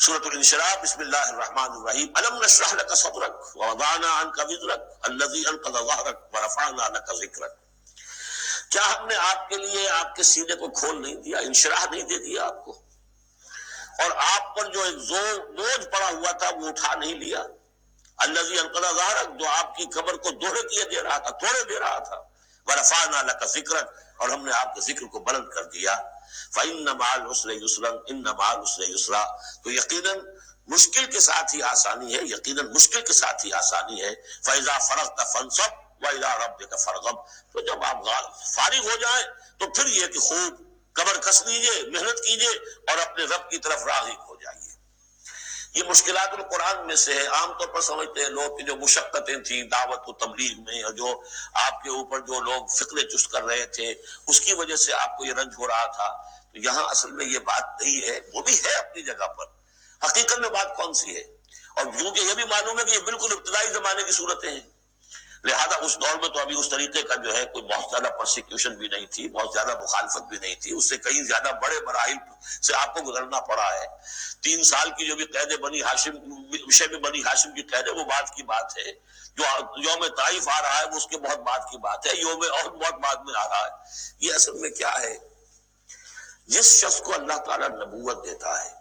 سورۃ الانشراح، بسم اللہ الرحمن الرحیم، الم نشرح لک صدرک ووضعنا عنک وزرک الذی انقض ظہرک ورفعنا لک ذکرک۔ کیا ہم نے آپ کے لیے آپ کے سینے کو کھول نہیں دیا، انشراح نہیں دے دیا آپ کو، اور آپ پر جو ایک بوجھ پڑا ہوا تھا وہ اٹھا نہیں لیا۔ الذی انقض ظہرک، جو آپ کی کمر کو دوڑے کیے دے رہا تھا، توڑے دے رہا تھا، ورفعنا لک ذکرک، اور ہم نے آپ کے ذکر کو بلند کر دیا۔ فإن مع العسر يسرا إن مع العسر يسرا، تو یقیناً مشکل کے ساتھ ہی آسانی ہے، یقیناً مشکل کے ساتھ ہی آسانی ہے۔ فإذا فرغت فانصب وإلى ربك فارغب، تو جب آپ فارغ ہو جائیں تو پھر یہ کہ خوب کمر کس لیجیے، محنت کیجیے اور اپنے رب کی طرف راغب ہو جائیے۔ یہ مشکلات القرآن میں سے ہے۔ عام طور پر سمجھتے ہیں لوگ کہ جو مشقتیں تھیں دعوت و تبلیغ میں، اور جو آپ کے اوپر جو لوگ فکرے چست کر رہے تھے اس کی وجہ سے آپ کو یہ رنج ہو رہا تھا، تو یہاں اصل میں یہ بات نہیں ہے، وہ بھی ہے اپنی جگہ پر، حقیقت میں بات کون سی ہے؟ اور کیونکہ یہ بھی معلوم ہے کہ یہ بالکل ابتدائی زمانے کی صورتیں ہیں، لہذا اس دور میں تو ابھی اس طریقے کا جو ہے کوئی بہت زیادہ پرسیکیوشن بھی نہیں تھی، بہت زیادہ مخالفت بھی نہیں تھی، اس سے کہیں زیادہ بڑے مراحل سے آپ کو گزرنا پڑا ہے۔ 3 سال کی جو بھی قید بنی ہاشم، شیب بنی ہاشم کی قید ہے، وہ بات کی بات ہے۔ جو یوم طائف آ رہا ہے وہ اس کے بہت بعد کی بات ہے، یوم اور بہت بعد میں آ رہا ہے۔ یہ اصل میں کیا ہے، جس شخص کو اللہ تعالیٰ نبوت دیتا ہے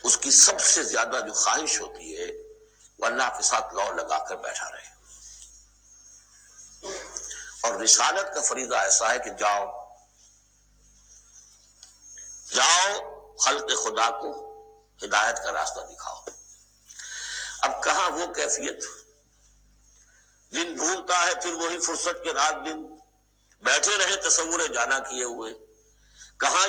اس کی سب سے زیادہ جو خواہش ہوتی ہے وہ اللہ کے ساتھ لو لگا کر بیٹھا رہے، اور رسالت کا فریضہ ایسا ہے کہ جاؤ خلق خدا کو ہدایت کا راستہ دکھاؤ۔ اب کہاں وہ کیفیت، دن ڈھونڈتا ہے پھر وہی فرصت کے رات دن بیٹھے رہے تصور جانا کیے ہوئے، کہاں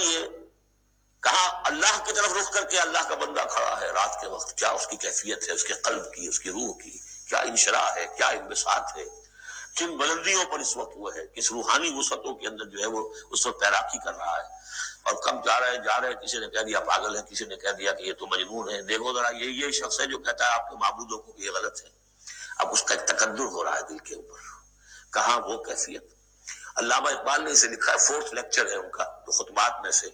اللہ کی طرف رخ کر کے اللہ کا بندہ کھڑا ہے رات کے وقت، کیا اس کی کیفیت ہے، اس کے قلب کی، اس کی روح کی کیا انشراح ہے، کیا انبساط ہے، کن بلندیوں پر اس وقت وہ ہے، کس روحانی وسعتوں کے اندر جو ہے وہ اس وقت تیراکی کر رہا ہے، اور کب جا رہے کسی نے کہہ دیا پاگل ہے، کسی نے کہہ دیا کہ یہ تو مجنون ہے۔ دیکھو ذرا یہ شخص ہے جو کہتا ہے آپ کے معبودوں کو یہ غلط ہے، اب اس کا ایک تکدر ہو رہا ہے دل کے اوپر، کہاں وہ کیفیت۔ علامہ اقبال نے اسے لکھا ہے، 4th لیکچر ہے ان کا جو خطبات میں سے،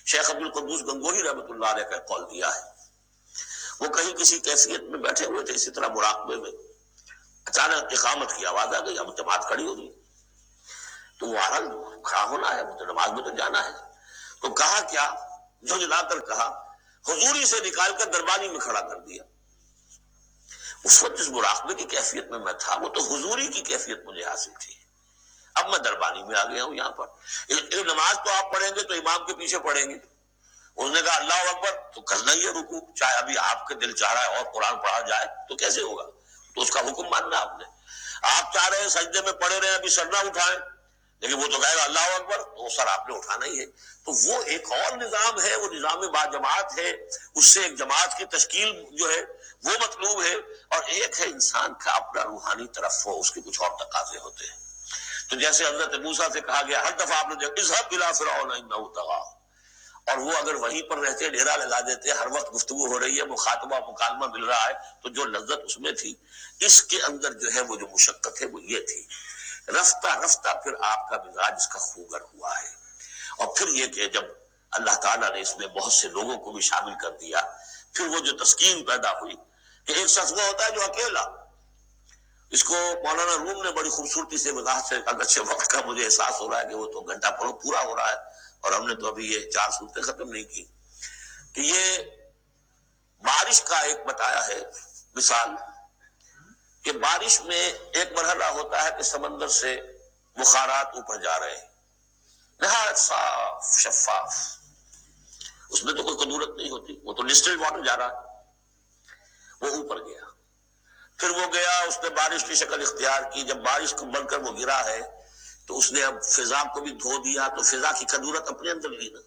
شیخ عبد القدوس گنگوہی رحمۃ اللہ علیہ کا قول دیا ہے۔ وہ کہیں کسی کیفیت میں بیٹھے ہوئے تھے اسی طرح مراقبے میں، اچانک اقامت کی آواز آ گئی، اب جماعت کھڑی ہو گئی، تو وہ کھڑا ہونا ہے، مجھے نماز میں تو جانا ہے، تو کہا کیا، جھنجھلا کر کہا، حضوری سے نکال کر دربانی میں کھڑا کر دیا۔ اس وقت جس مراقبے کی کیفیت میں میں تھا وہ تو حضوری کی کیفیت مجھے حاصل تھی، اب میں دربانی میں آ گیا ہوں یہاں پر۔ نماز تو آپ پڑھیں گے تو امام کے پیچھے پڑھیں گے، اس نے کہا اللہ اکبر تو کرنا ہی ہے رکوع، چاہے ابھی آپ کے دل چاہ رہا ہے اور قرآن پڑھا جائے تو کیسے ہوگا، تو اس کا حکم ماننا آپ نے۔ آپ چاہ رہے ہیں سجدے میں پڑے رہے ابھی سر نہ اٹھائیں، لیکن وہ تو کہے گا اللہ اکبر، تو سر آپ نے اٹھانا ہی ہے۔ تو وہ ایک اور نظام ہے، وہ نظام با جماعت ہے، اس سے ایک جماعت کی تشکیل جو ہے وہ مطلوب ہے، اور ایک ہے انسان کا اپنا روحانی طرف ہو، اس کے کچھ اور تقاضے ہوتے ہیں۔ تو جیسے حضرت موسیٰ سے کہا گیا ہر دفعہ آپ نے دیکھا اذهب الى فرعون انه طغى، اور وہ اگر وہیں پر رہتے ڈیرا لگا دیتے، ہر وقت گفتگو ہو رہی ہے، مخاطبہ مکالمہ مل رہا ہے، تو جو لذت اس میں تھی، اس کے اندر جو ہے وہ جو مشقت ہے وہ یہ تھی۔ رفتہ رفتہ پھر آپ کا مزاج اس کا خوگر ہوا ہے، اور پھر یہ کہ جب اللہ تعالیٰ نے اس میں بہت سے لوگوں کو بھی شامل کر دیا، پھر وہ جو تسکین پیدا ہوئی کہ ایک شخص وہ ہوتا ہے جو اکیلا، اس کو مولانا روم نے بڑی خوبصورتی سے وضاحت سے، اگرچہ وقت کا مجھے احساس ہو رہا ہے کہ وہ تو گھنٹہ پورا ہو رہا ہے اور ہم نے تو ابھی یہ 4 صورتیں ختم نہیں کی، کہ یہ بارش کا ایک بتایا ہے مثال، کہ بارش میں ایک مرحلہ ہوتا ہے کہ سمندر سے بخارات اوپر جا رہے ہیں، نہایت صاف شفاف، اس میں تو کوئی قدورت نہیں ہوتی، وہ تو ڈسٹلڈ واٹر جا رہا ہے، وہ اوپر گیا، پھر وہ گیا، اس نے بارش کی شکل اختیار کی، جب بارش کو بن کر وہ گرا ہے تو اس نے اب فضا کو بھی دھو دیا، تو فضا کی قدورت اپنے اندر لی نا،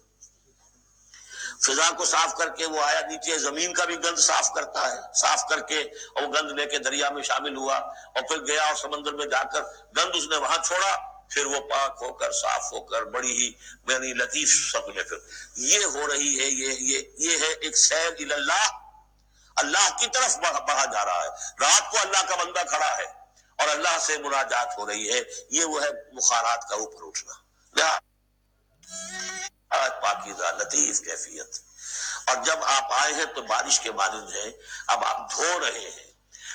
فضا کو صاف کر کے وہ آیا نیچے، زمین کا بھی گند صاف کرتا ہے، صاف کر کے اور وہ گند لے کے دریا میں شامل ہوا، اور پھر گیا اور سمندر میں جا کر گند اس نے وہاں چھوڑا، پھر وہ پاک ہو کر صاف ہو کر بڑی ہی یعنی لطیف شکل ہے، پھر یہ ہو رہی ہے، یہ ہے ایک سیر اللہ، اللہ کی طرف بڑھا جا رہا ہے، رات کو اللہ کا بندہ کھڑا ہے اور اللہ سے مناجات ہو رہی ہے، یہ وہ ہے بخارات کا اوپر اٹھنا۔ پاکیزہ لطیف کیفیت. اور جب آپ آئے ہیں تو بارش کے مانند ہیں. اب آپ دھو رہے ہیں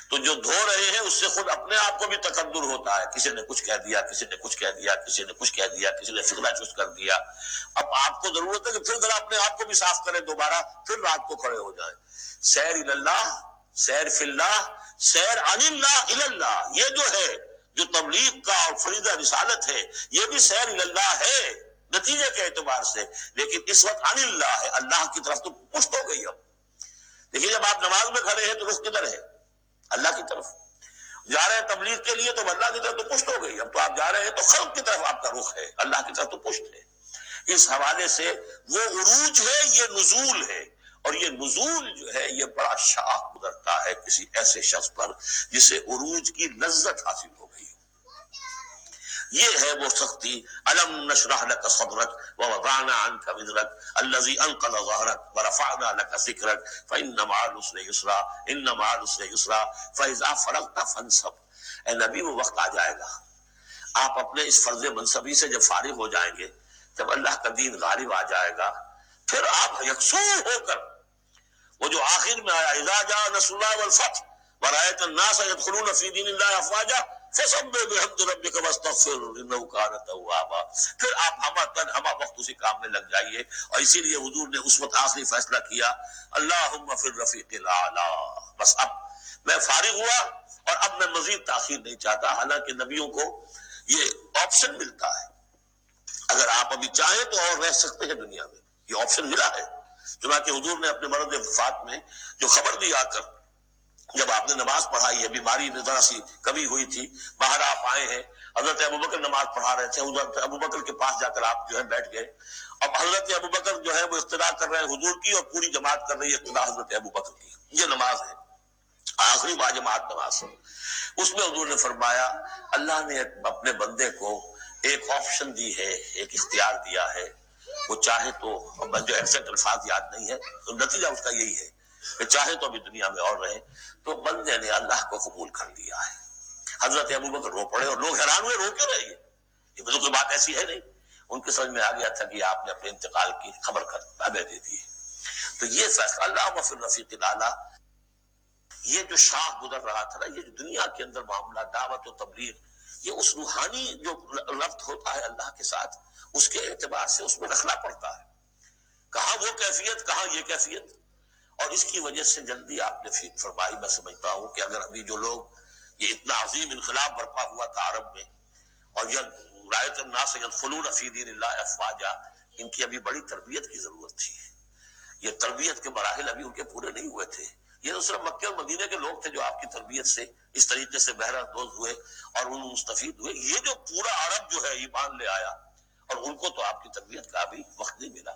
تو جو دھو رہے ہیں اس سے خود اپنے آپ کو بھی تکدر ہوتا ہے. کسی نے کچھ کہہ دیا, کسی نے کچھ کہہ دیا, کسی نے کچھ کہہ دیا, کسی نے فکرہ چست کر دیا. اب آپ کو ضرورت ہے کہ پھر ذرا اپنے آپ کو بھی صاف کریں دوبارہ, پھر رات کو کھڑے ہو جائیں. سیر اللہ, سیر فی اللہ, سیر عن اللہ الی اللہ, یہ جو ہے جو تبلیغ کا اور فریضہ رسالت ہے, یہ بھی سیر الی اللہ ہے نتیجے کے اعتبار سے, لیکن اس وقت عن اللہ ہے, اللہ کی طرف تو پشت ہو گئی. اب دیکھیے جب آپ نماز میں کھڑے ہیں تو رخ کدھر ہے؟ اللہ کی طرف. جا رہے ہیں تبلیغ کے لیے تو اللہ کی طرف تو پشت ہو گئی. اب تو آپ جا رہے ہیں تو خلق کی طرف آپ کا رخ ہے, اللہ کی طرف تو پشت ہے. اس حوالے سے وہ عروج ہے, یہ نزول ہے, اور یہ نزول جو ہے یہ بڑا شاخ گزرتا ہے کسی ایسے شخص پر جسے عروج کی لذت حاصل ہو گئی. یہ ہے وہ سختی. الم نشرح لك صدرك ووضعنا عنك وزرك الذي انقض ظهرك ورفعنا لك ذكرك فان مع العسر يسرا ان مع العسر يسرا فاذا فرغت فانصب. اے نبی وہ وقت آ جائے گا, آپ اپنے اس فرض منصبی سے جب فارغ ہو جائیں گے, جب اللہ کا دین غالب آ جائے گا, پھر آپ یکسو ہو کر وہ جو آخر میں آیا اذا جاء نصر الله والفتح ورأيت الناس يدخلون في دين الله افواجا فسبح بحمد ربك واستغفر انه كان توابا, پھر آپ ہمہ وقت اسی کام میں لگ جائیے. اور اسی لیے حضور نے اس وقت آخری فیصلہ کیا, اللہم فی الرفیق الاعلی. بس اب میں فارغ ہوا اور اب میں مزید تاخیر نہیں چاہتا. حالانکہ نبیوں کو یہ آپشن ملتا ہے, اگر آپ ابھی چاہیں تو اور رہ سکتے ہیں دنیا میں, یہ آپشن ملا ہے. چنانکہ حضور نے اپنے مرض وفات میں جو خبر دی آ کر, جب آپ نے نماز پڑھائی ہے, بیماری میں ذرا سی کمی ہوئی تھی, باہر آپ آئے ہیں, حضرت ابوبکر نماز پڑھا رہے تھے, حضرت ابوبکر کے پاس جا کر آپ جو ہے بیٹھ گئے. اب حضرت ابوبکر جو ہے وہ اقتدا کر رہے ہیں حضور کی, اور پوری جماعت کر رہی ہے اقتدا حضرت ابوبکر کی. یہ نماز ہے, آخری باجماعت نماز. اس میں حضور نے فرمایا اللہ نے اپنے بندے کو ایک آپشن دی ہے, ایک اختیار دیا ہے. وہ چاہے تو, جو ایگزیکٹ الفاظ یاد نہیں ہے, تو نتیجہ اس کا یہی ہے کہ چاہے تو ابھی دنیا میں اور رہے. تو بندے نے اللہ کو قبول کر لیا ہے. حضرت ابوبکر رو پڑے, اور لوگ حیران ہوئے, رو کیوں رہے ہیں, یہ تو کوئی بات ایسی ہے نہیں. ان کے سمجھ میں آ گیا تھا کہ آپ نے اپنے انتقال کی خبر کر ہمیں دے دی. تو یہ فیصلہ اللہم فی الرفیق الاعلی, یہ جو شاخ گزر رہا تھا نا, یہ جو دنیا کے اندر معاملہ دعوت و تبلیغ, یہ اس روحانی جو ربط ہوتا ہے اللہ کے ساتھ, اس کے اعتبار سے اس میں رکھنا پڑتا ہے. کہاں وہ کیفیت, کہاں یہ کیفیت. اور اس کی وجہ سے جلدی آپ نے فرمائی, میں سمجھتا ہوں کہ اگر ابھی جو لوگ, یہ اتنا عظیم انقلاب برپا ہوا تھا عرب میں, اور یہ رأیت الناس يدخلون فی دین اللہ افواجا, ان کی ابھی بڑی تربیت کی ضرورت تھی. یہ تربیت کے مراحل ابھی ان کے پورے نہیں ہوئے تھے. یہ تو صرف مکہ اور مدینے کے لوگ تھے جو آپ کی تربیت سے اس طریقے سے بہرہ اندوز ہوئے اور ان مستفید ہوئے. یہ جو پورا عرب جو ہے ایمان لے آیا, اور ان کو تو آپ کی تربیت کا بھی وقت نہیں ملا.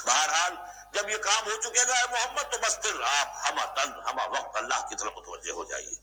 بہرحال جب یہ کام ہو چکے گا محمد, تو بس پھر آپ ہمہ وقت اللہ کی طرف متوجہ ہو جائیے.